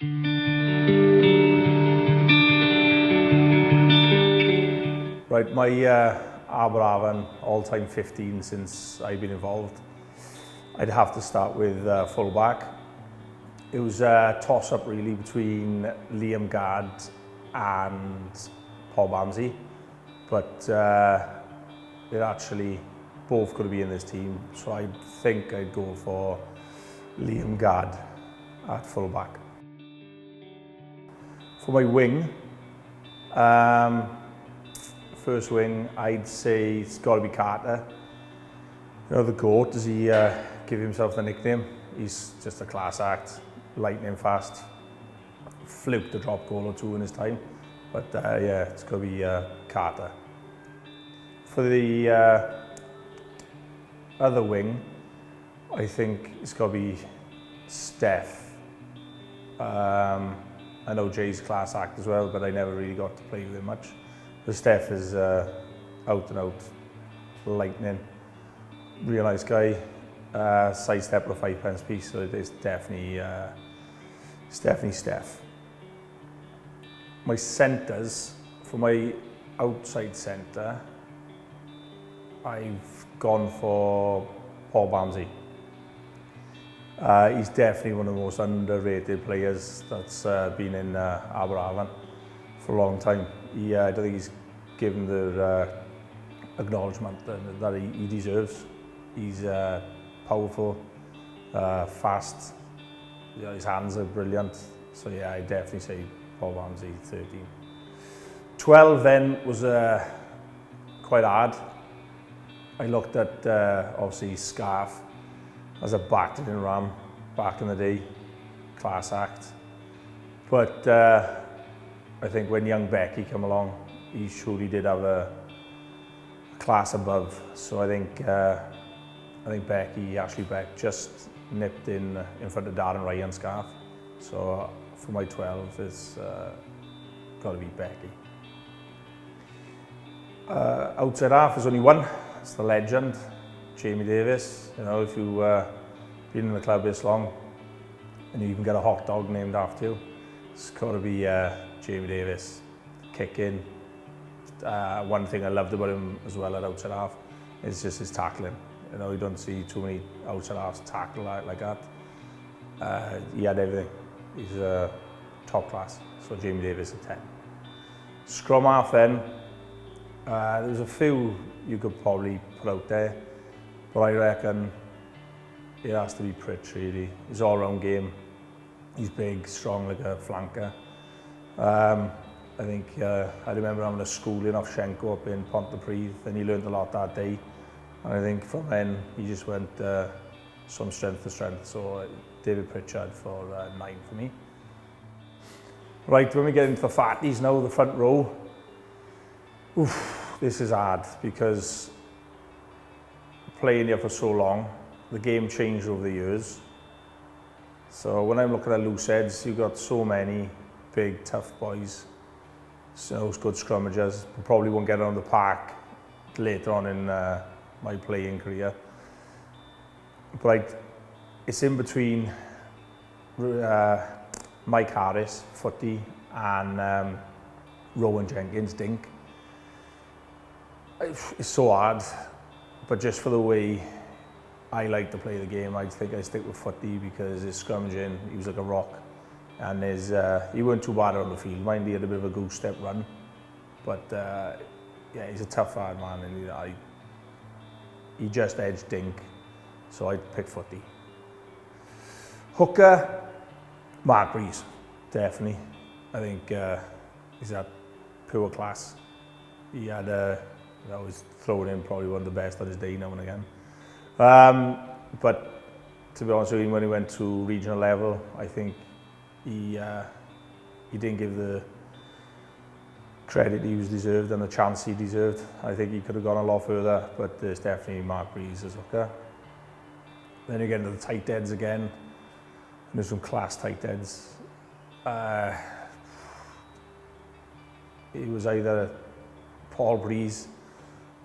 Right, my Aberavon all-time 15 since I've been involved, I'd have to start with full-back. It was a toss-up really between Rheon James and Paul Bamsey, but they're actually both going to be in this team, so I think I'd go for Rheon James at full-back. For my wing, first wing, I'd say it's got to be Carter. You know, the GOAT, does he give himself the nickname? He's just a class act, lightning fast, fluked a drop goal or two in his time. But yeah, it's got to be Carter. For the other wing, I think it's got to be Steph. I know Jay's class act as well, but I never really got to play with him much. But Steph is out and out lightning, real nice guy, sidestep with a 5 piece, so it's definitely Steph. My centres, for my outside centre, I've gone for Paul Bamsey. He's definitely one of the most underrated players that's been in Aberavon for a long time. I don't think he's given the acknowledgement that he deserves. He's powerful, fast, you know, his hands are brilliant. So yeah, I definitely say Paul Bamsey 13. 12 then was quite hard. I looked at obviously Scarf as a battering ram back in the day, class act. But I think when young Becky came along, he surely did have a class above. So I think Becky just nipped in front of Darryl Ryan Scarf. So for my 12, it's got to be Becky. Outside half, there's only one. It's the legend, Jamie Davies. You know, if you've been in the club this long and you can get a hot dog named after you, it's got to be Jamie Davies. Kick in. One thing I loved about him as well at outside half is just his tackling. You know, you don't see too many outside halves tackle like that. He had everything. He's top class. So Jamie Davies at 10. Scrum half then. There's a few you could probably put out there, but I reckon it has to be Pritch really. His all-round game. He's big, strong like a flanker. I think I remember having a schooling off Schenko up in Pontypridd, and he learned a lot that day. And I think from then he just went from strength to strength. So David Pritchard for 9 for me. Right, when we get into the fatties now, the front row. Oof, this is hard because playing here for so long, the game changed over the years. So when I'm looking at loose heads, you've got so many big, tough boys, so good scrummagers, who probably won't get on the park later on in my playing career. But it's in between Mike Harris, footy, and Rheon Jenkins, dink. It's so hard, but just for the way I like to play the game, I think I stick with footy because his scrummaging, he was like a rock. And he weren't too bad on the field. Mind he had a bit of a goose step run. But yeah, he's a tough hard man, and he just edged dink. So I'd pick footy. Hooker, Mark Breeze, definitely. I think he's that pure class. He had he's thrown in probably one of the best on his day now and again. But to be honest with you, when he went to regional level, I think he didn't give the credit he was deserved and the chance he deserved. I think he could have gone a lot further, but there's definitely Mark Breeze as hooker. Then you get into the tight heads again, and there's some class tight heads. It was either Paul Breeze,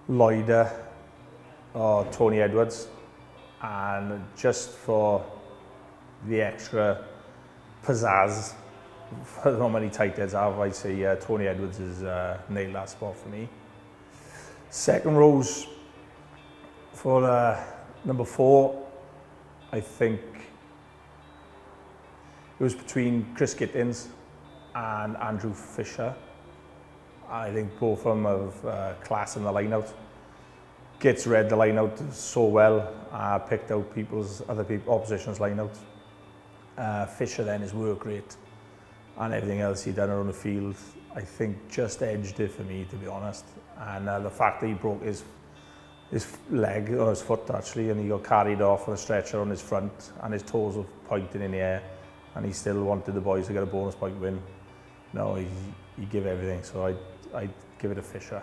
Lloyder, or Tony Edwards, and just for the extra pizzazz, not many tight heads have. I'd say Tony Edwards has nailed that spot for me. Second rows for number 4, I think it was between Chris Gittins and Andrew Fisher. I think both of them have class in the line-out. Gits read the line-out so well, picked out opposition's line-out. Fisher then, his work rate and everything else he'd done around the field, I think just edged it for me, to be honest. And the fact that he broke his leg, or his foot actually, and he got carried off on a stretcher on his front and his toes were pointing in the air, and he still wanted the boys to get a bonus point win. No, he gave everything, so I'd give it a Fisher.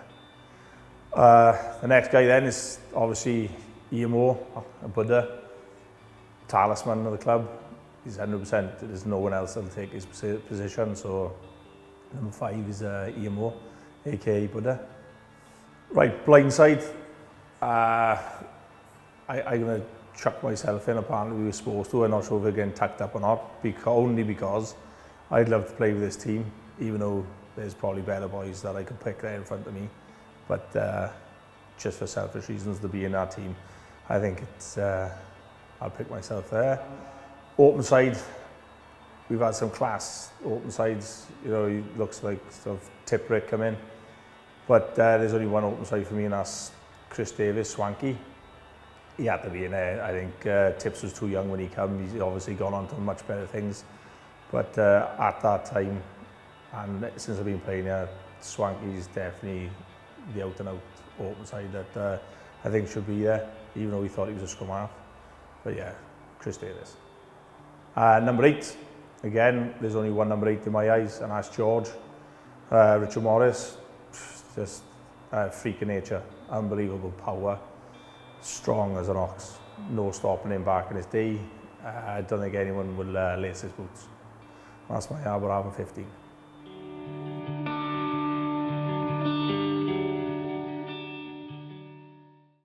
The next guy then is obviously Iamo, a Buddha, talisman of the club. He's 100%, there's no one else that'll take his position, so number 5 is Iamo, aka Buddha. Right, blindside. I'm going to chuck myself in, apparently we were supposed to. I'm not sure if we're getting tucked up or not, only because I'd love to play with this team, even though there's probably better boys that I could pick there in front of me. But just for selfish reasons to be in that team, I think it's, I'll pick myself there. Open side, we've had some class open sides, you know, it looks like sort of Tiprick come in. But there's only one open side for me, and that's Chris Davies, Swanky. He had to be in there. I think Tips was too young when he came. He's obviously gone on to much better things. But at that time, and since I've been playing here, Swanky's definitely the out-and-out open side that I think should be there, even though we thought he was a scrum half. But yeah, Chris Davies. Number 8, again, there's only one number 8 in my eyes, and that's George. Richard Morris, just freak of nature, unbelievable power, strong as an ox, no stopping him back in his day. I don't think anyone will lace his boots. That's my Aberavon 15.